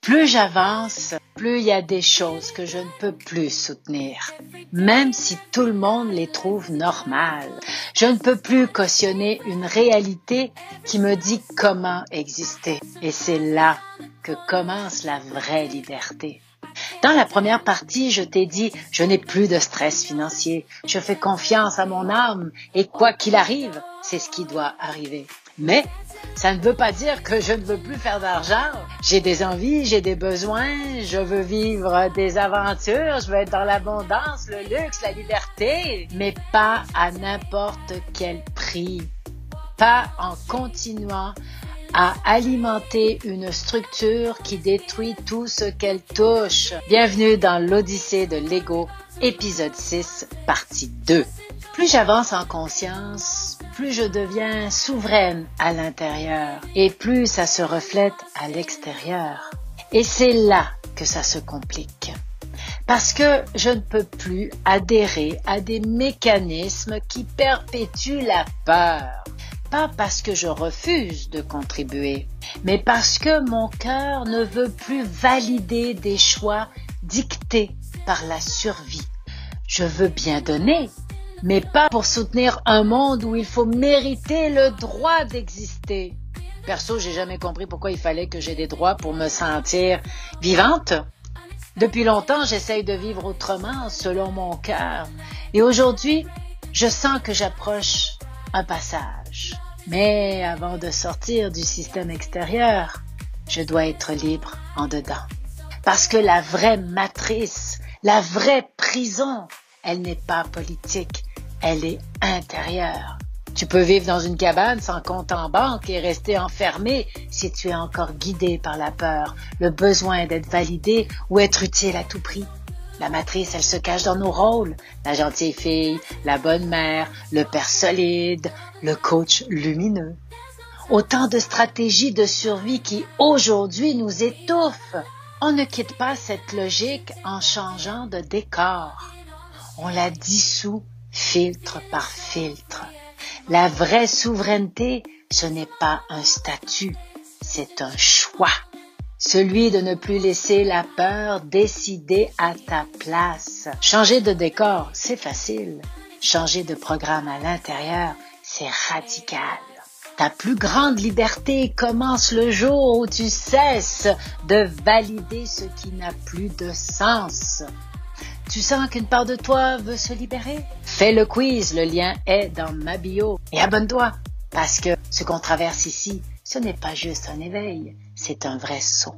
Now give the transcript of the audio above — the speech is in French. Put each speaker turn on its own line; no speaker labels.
Plus j'avance, plus il y a des choses que je ne peux plus soutenir, même si tout le monde les trouve normales. Je ne peux plus cautionner une réalité qui me dit comment exister. Et c'est là que commence la vraie liberté. Dans la première partie, je t'ai dit, je n'ai plus de stress financier. Je fais confiance à mon âme et quoi qu'il arrive, c'est ce qui doit arriver. Mais ça ne veut pas dire que je ne veux plus faire d'argent. J'ai des envies, j'ai des besoins, je veux vivre des aventures, je veux être dans l'abondance, le luxe, la liberté, mais pas à n'importe quel prix. Pas en continuant à alimenter une structure qui détruit tout ce qu'elle touche. Bienvenue dans l'Odyssée de l'Ego, épisode 6, partie 2. Plus j'avance en conscience, plus je deviens souveraine à l'intérieur et plus ça se reflète à l'extérieur. Et c'est là que ça se complique. Parce que je ne peux plus adhérer à des mécanismes qui perpétuent la peur. Pas parce que je refuse de contribuer, mais parce que mon cœur ne veut plus valider des choix dictés par la survie. Je veux bien donner, mais pas pour soutenir un monde où il faut mériter le droit d'exister. Perso, j'ai jamais compris pourquoi il fallait que j'ai des droits pour me sentir vivante. Depuis longtemps, j'essaye de vivre autrement, selon mon cœur. Et aujourd'hui, je sens que j'approche un passage. Mais avant de sortir du système extérieur, je dois être libre en dedans. Parce que la vraie matrice, la vraie prison, elle n'est pas politique, elle est intérieure. Tu peux vivre dans une cabane sans compte en banque et rester enfermé si tu es encore guidé par la peur, le besoin d'être validé ou être utile à tout prix. La matrice, elle se cache dans nos rôles. La gentille fille, la bonne mère, le père solide, le coach lumineux. Autant de stratégies de survie qui, aujourd'hui, nous étouffent. On ne quitte pas cette logique en changeant de décor. On la dissout filtre par filtre. La vraie souveraineté, ce n'est pas un statut, c'est un choix. Celui de ne plus laisser la peur décider à ta place. Changer de décor, c'est facile. Changer de programme à l'intérieur, c'est radical. Ta plus grande liberté commence le jour où tu cesses de valider ce qui n'a plus de sens. Tu sens qu'une part de toi veut se libérer? Fais le quiz, le lien est dans ma bio. Et abonne-toi, parce que ce qu'on traverse ici, ce n'est pas juste un éveil, c'est un vrai saut.